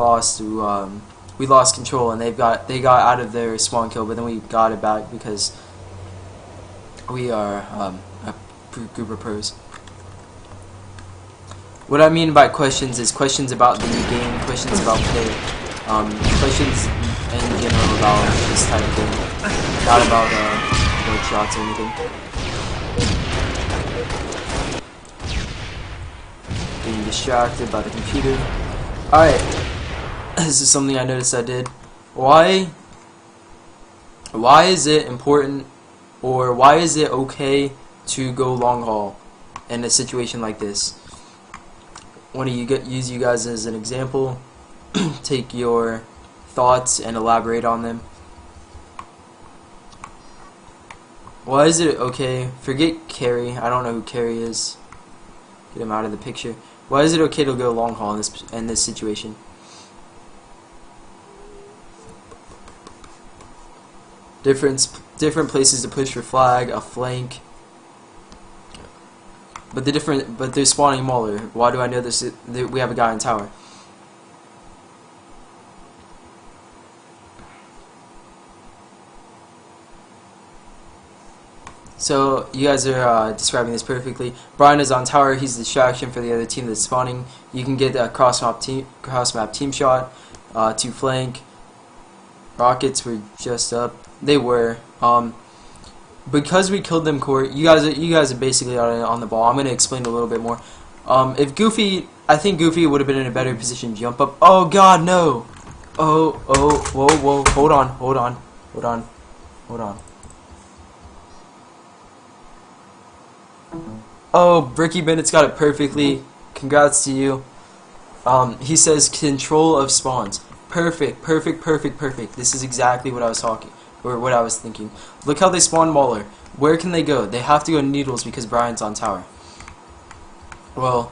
lost to we lost control, and they got out of their spawn kill, but then we got it back because we are a group of pros. What I mean by questions is questions about the game, questions about play, questions in general about this type of thing, not about board shots or anything. Being distracted by the computer. Alright, this is something I noticed I did. Why is it important, or why is it okay to go long haul in a situation like this? Want to use you guys as an example, take your thoughts and elaborate on them. Why is it okay? Forget Carry. I don't know who Carry is. Get him out of the picture. Why is it okay to go long haul in this situation? Different places to push your flag, a flank. But they're spawning Mauler. Why do I know this? We have a guy in tower. So you guys are describing this perfectly. Brian is on tower. He's the distraction for the other team that's spawning. You can get a cross map team shot to flank. Rockets were just up. They were. Because we killed them core, you guys are basically on the ball. I'm gonna explain a little bit more. If Goofy, I think Goofy would have been in a better position to jump up. Oh God, no! Oh, whoa, hold on. Oh, Bricky Bennett's got it perfectly. Congrats to you. He says control of spawns. Perfect. This is exactly what I was thinking. Look how they spawn Mauler. Where can they go? They have to go Needles because Brian's on tower. Well,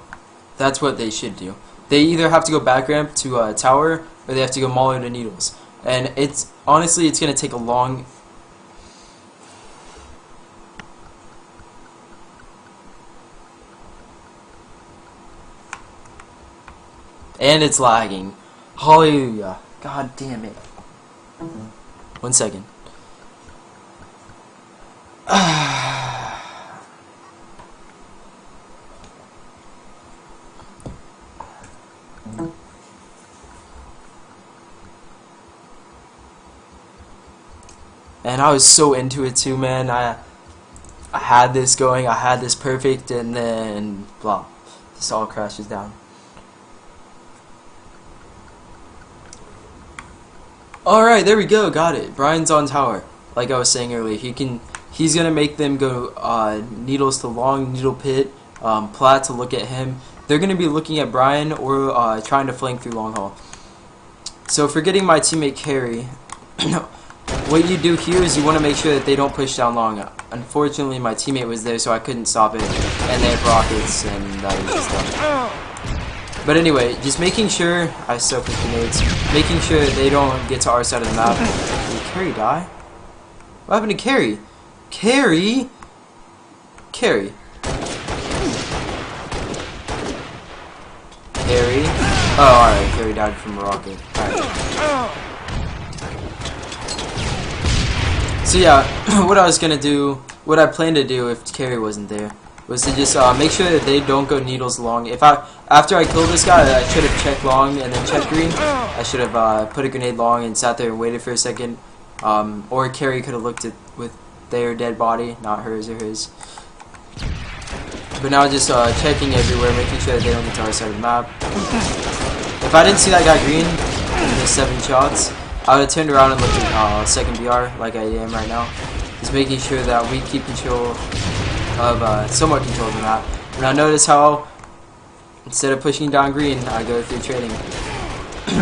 that's what they should do. They either have to go back ramp to tower, or they have to go Mauler to Needles. And honestly, it's gonna take a long. And it's lagging. Hallelujah. God damn it. 1 second. And I was so into it too, man. I had this going, I had this perfect, and then blah. This all crashes down. Alright, there we go, got it. Brian's on tower. Like I was saying earlier, he's gonna make them go Needles to long, Needle pit, Plat to look at him. They're gonna be looking at Brian or trying to flank through long haul. So forgetting my teammate Carry, what you do here is you want to make sure that they don't push down long. Unfortunately, my teammate was there, so I couldn't stop it, and they have rockets, and that was just done. But anyway, just making sure, I suck with grenades, making sure they don't get to our side of the map. Did Carry die? What happened to Carry? Carry? Carry. Carry? Oh, alright, Carry died from a rocket. Alright. So yeah, what I planned to do if Carry wasn't there, was to just make sure that they don't go Needles long. After I killed this guy, I should have checked long and then checked green. I should have put a grenade long and sat there and waited for a second. Or Carry could have looked at with their dead body, not hers or his. But now just checking everywhere, making sure that they don't get to our side of the map. If I didn't see that guy green in the 7 shots, I would have turned around and looked at second BR like I am right now. Just making sure that we keep control of somewhat control of the map. And I notice how instead of pushing down green, I go through trading.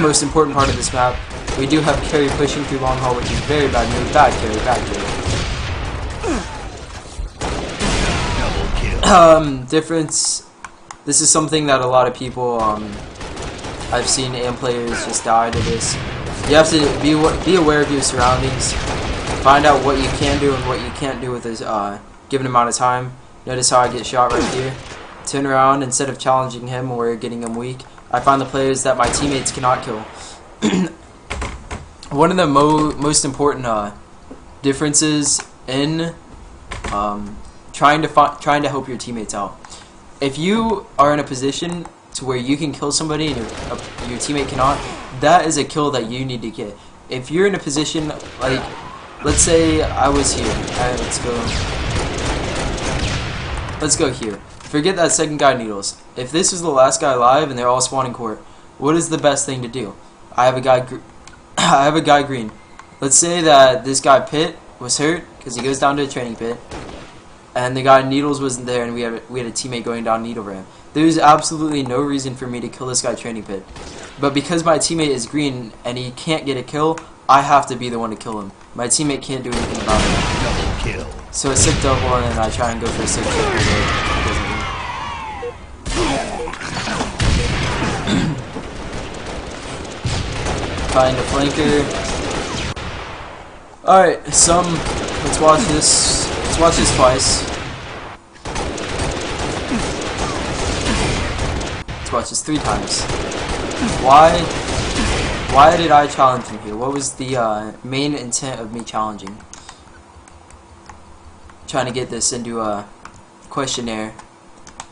Most important part of this map, we do have Carry pushing through long haul, which is very bad move. Bad Carry. Difference. This is something that a lot of people I've seen AM players just die to this. You have to be aware of your surroundings. Find out what you can do and what you can't do with this given amount of time. Notice how I get shot right here. Turn around, instead of challenging him or getting him weak, I find the players that my teammates cannot kill. One of the most important differences in trying to help your teammates out. If you are in a position to where you can kill somebody and your teammate cannot, that is a kill that you need to get. If you're in a position like, let's say I was here. Alright, let's go here. Forget that second guy needles. If this is the last guy alive and they're all spawning court, what is the best thing to do? I have a guy green. Let's say that this guy Pit was hurt because he goes down to a training pit, and the guy needles wasn't there, and we had a teammate going down needle ramp. There's absolutely no reason for me to kill this guy training pit, but because my teammate is green and he can't get a kill, I have to be the one to kill him. My teammate can't do anything about it. Kill. So a sick double, and then I try and go for a sick triple. Find a flanker. Alright, let's watch this. Let's watch this twice. Let's watch this 3 times. Why did I challenge him here? What was the main intent of me challenging? Trying to get this into a questionnaire.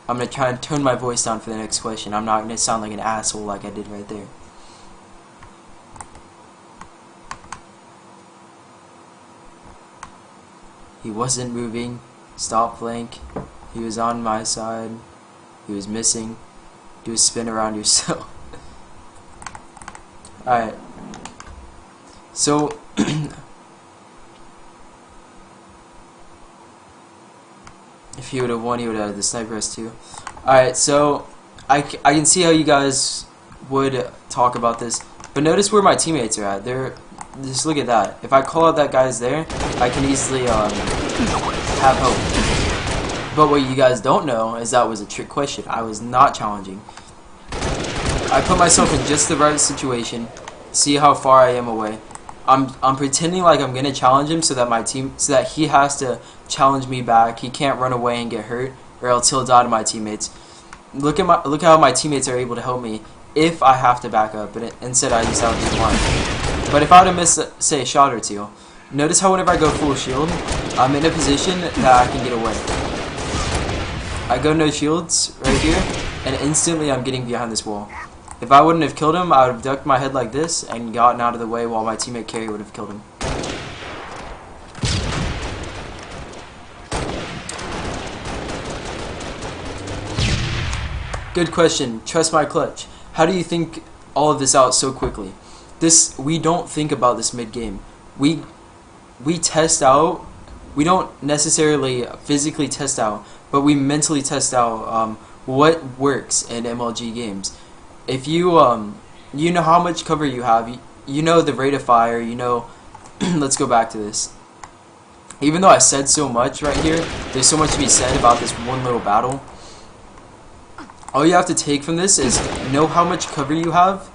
I'm gonna try and tone my voice down for the next question. I'm not gonna sound like an asshole like I did right there. He wasn't moving. Stop flank. He was on my side. He was missing. Do a spin around yourself. Alright. So if he would have won, he would have had the sniper S2. Alright, so I can see how you guys would talk about this, but notice where my teammates are at. Just look at that. If I call out that guy's there, I can easily have hope. But what you guys don't know is that was a trick question. I was not challenging. I put myself in just the right situation. See how far I am away. I'm pretending like I'm gonna challenge him so that he has to challenge me back. He can't run away and get hurt, or else he'll die to my teammates. Look how my teammates are able to help me if I have to back up, but instead I just out do one. But if I would have missed, say, a shot or two, notice how whenever I go full shield, I'm in a position that I can get away. I go no shields right here, and instantly I'm getting behind this wall. If I wouldn't have killed him, I would have ducked my head like this and gotten out of the way while my teammate Carry would have killed him. Good question. Trust my clutch. How do you think all of this out so quickly? We don't think about this mid-game. We test out. We don't necessarily physically test out, but we mentally test out what works in MLG games. If you you know how much cover you have, you know the rate of fire, you know. Let's go back to this. Even though I said so much right here, there's so much to be said about this one little battle. All you have to take from this is know how much cover you have.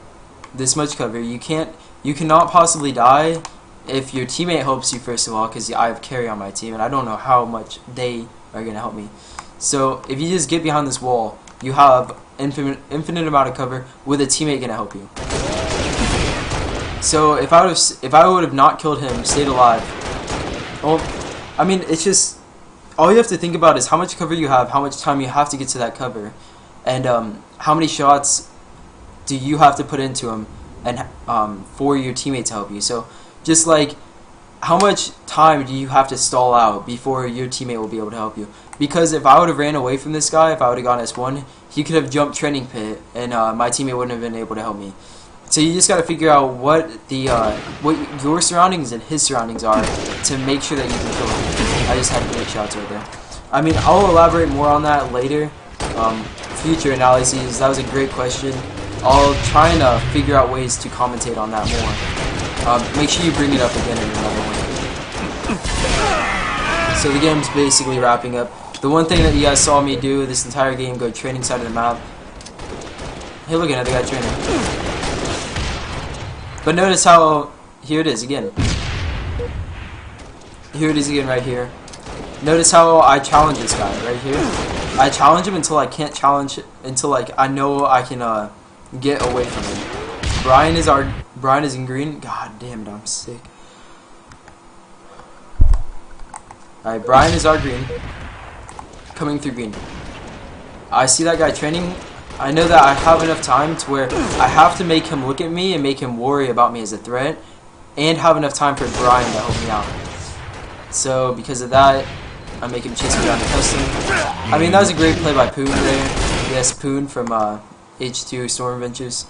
This much cover. You cannot possibly die if your teammate helps you, first of all, because I have Carry on my team and I don't know how much they are gonna help me. So if you just get behind this wall, you have infinite amount of cover with a teammate gonna help you. So if I would have not killed him, stayed alive. Well, I mean, it's just all you have to think about is how much cover you have, how much time you have to get to that cover, and how many shots do you have to put into him, and for your teammate to help you. So just like how much time do you have to stall out before your teammate will be able to help you? Because if I would have ran away from this guy, if I would have gone S1, he could have jumped training pit, and my teammate wouldn't have been able to help me. So you just got to figure out what your surroundings and his surroundings are to make sure that you can kill him. I just had great shots right there. I mean, I'll elaborate more on that later. Future analyses. That was a great question. I'll try and figure out ways to commentate on that more. Make sure you bring it up again in another one. So the game's basically wrapping up. The one thing that you guys saw me do this entire game, go training side of the map. Hey, look at the guy training. But notice how, here it is again. Here it is again right here. Notice how I challenge this guy right here. I challenge him until I can't challenge, until like I know I can get away from him. Brian is in green. God damn it, I'm sick. Alright, Brian is our green. Coming through green. I see that guy training. I know that I have enough time to where I have to make him look at me and make him worry about me as a threat, and have enough time for Brian to help me out. So because of that, I make him chase me down to custom. I mean, that was a great play by Poon there. Yes, Poon from H2 Storm Adventures.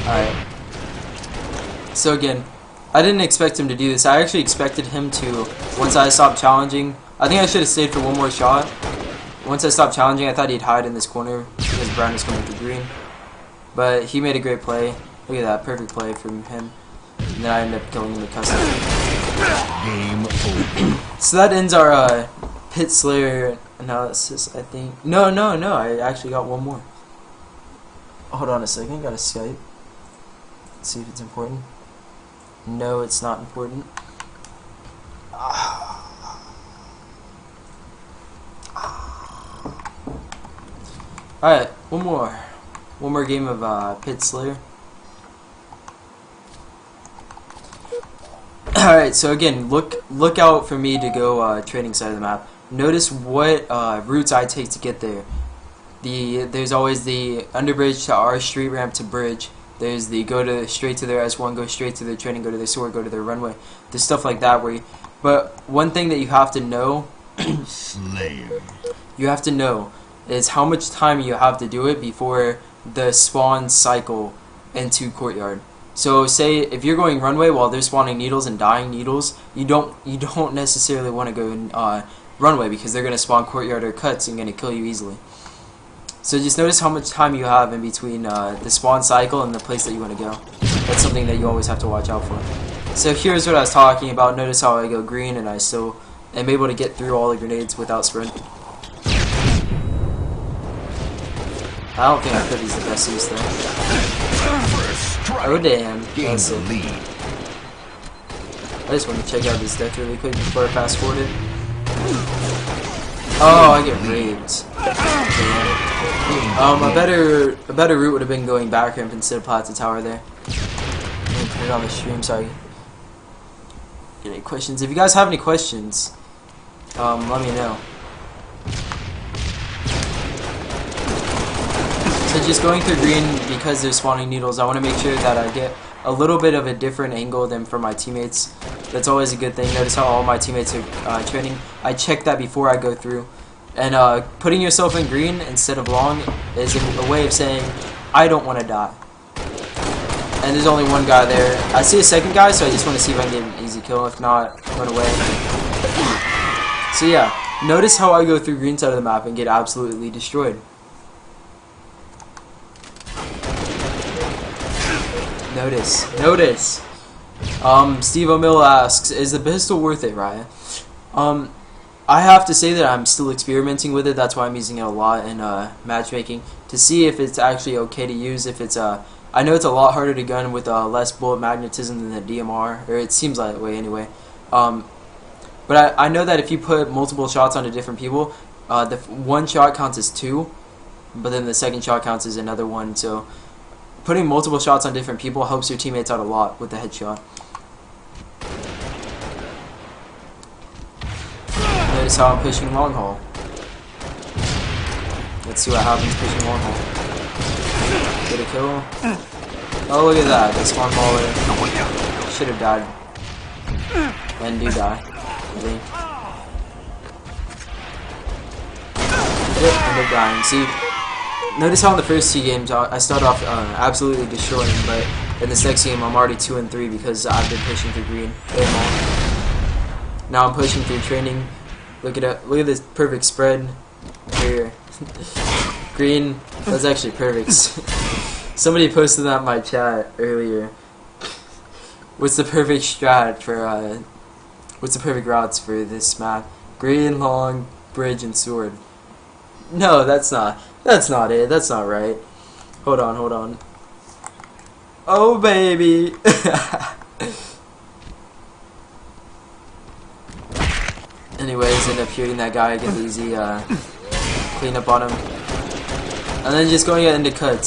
Alright. So again, I didn't expect him to do this. I actually expected him to, once I stopped challenging, I think I should have stayed for one more shot. Once I stopped challenging, I thought he'd hide in this corner because Brian was coming through green. But he made a great play. Look at that, perfect play from him. And then I ended up killing him with custom. Game over. So that ends our Pit Slayer analysis, I think. No, I actually got one more. Hold on a second, got a Skype. Let's see if it's important. No, it's not important. Alright, one more. One more game of Pit Slayer. Alright, so again, look out for me to go training side of the map. Notice what routes I take to get there. There's always the underbridge to our street ramp to bridge. There's the straight to their S1, go straight to their training, go to their sword, go to their runway. There's stuff like that but one thing that you have to know Slayer. you have to know is how much time you have to do it before the spawn cycle into courtyard. So say if you're going runway while they're spawning needles and dying needles, you don't necessarily want to go runway because they're gonna spawn courtyard or cuts and gonna kill you easily. So just notice how much time you have in between the spawn cycle and the place that you want to go. That's something that you always have to watch out for. So here's what I was talking about. Notice how I go green and I still am able to get through all the grenades without sprint. I don't think I could use the best use though. Oh damn, that's it. I just want to check out this deck really quick before I fast forward it. Oh, I get raped. A better route would have been going back ramp instead of Plaza Tower there. Let me put it on the stream so I get any questions. If you guys have any questions, let me know. So just going through green because they're spawning needles, I want to make sure that I get a little bit of a different angle than for my teammates. That's always a good thing. Notice how all my teammates are training. I check that before I go through. And putting yourself in green instead of long is a way of saying, I don't want to die. And there's only one guy there. I see a second guy, so I just want to see if I can get an easy kill. If not, run away. So yeah, notice how I go through green side of the map and get absolutely destroyed. Notice. Steve O'Mill asks, is the pistol worth it, Ryan? I have to say that I'm still experimenting with it. That's why I'm using it a lot in matchmaking to see if it's actually okay to use. If it's I know it's a lot harder to gun with less bullet magnetism than the DMR, or it seems that way anyway. But I know that if you put multiple shots onto different people, the one shot counts as 2, but then the second shot counts as another 1. So putting multiple shots on different people helps your teammates out a lot with the headshot. Notice how I'm pushing long haul. Let's see what happens pushing long haul. Get a kill. Oh, look at that. The spawn baller should have died. And do die, I think. Yep, end up dying. See, notice how in the first 2 games I start off absolutely destroying, but in this next game I'm already 2 and 3 because I've been pushing through green. Now I'm pushing through training. Look at this perfect spread here. Green. That's actually perfect. Somebody posted that in my chat earlier. What's the perfect strat for what's the perfect routes for this map? Green, long, bridge, and sword. No, that's not it. That's not right. Hold on. Oh baby. Anyways, end up shooting that guy, get the easy cleanup on him. and then just going into cuts.